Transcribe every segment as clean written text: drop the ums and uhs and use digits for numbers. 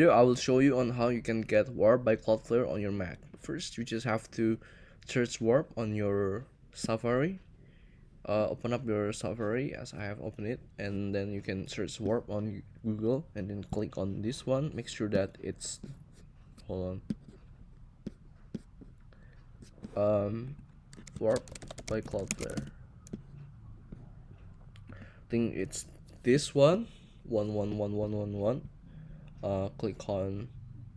Here I will show you on how you can get Warp by Cloudflare on your Mac. First, you just have to search Warp on your Safari. Open up your Safari as I have opened it, and then you can search Warp on Google, and then click on this one. Make sure that it's hold on. Warp by Cloudflare. I think it's this one, 111111. Click on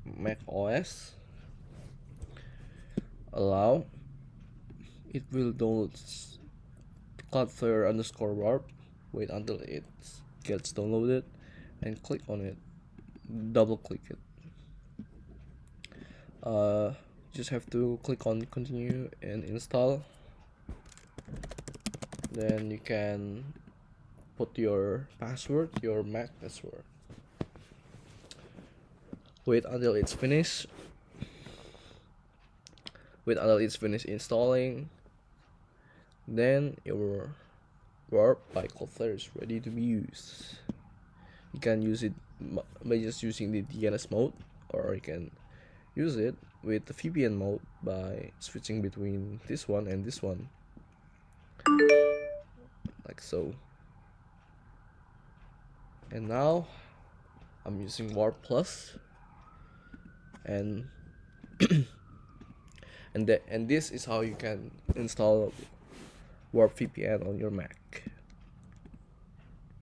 Mac OS. Allow. It will download Cloudflare underscore warp. Wait until it gets downloaded and click on it. Double click it. Just have to click on continue and install. Then you can put your password, your Mac password. Wait until it's finished. Wait until it's finished installing. Then your Warp by Cloudflare is ready to be used. You can use it by just using the DNS mode, or you can use it with the VPN mode by switching between this one and this one, like so. And now I'm using Warp Plus, and and this is how you can install Warp VPN on your Mac.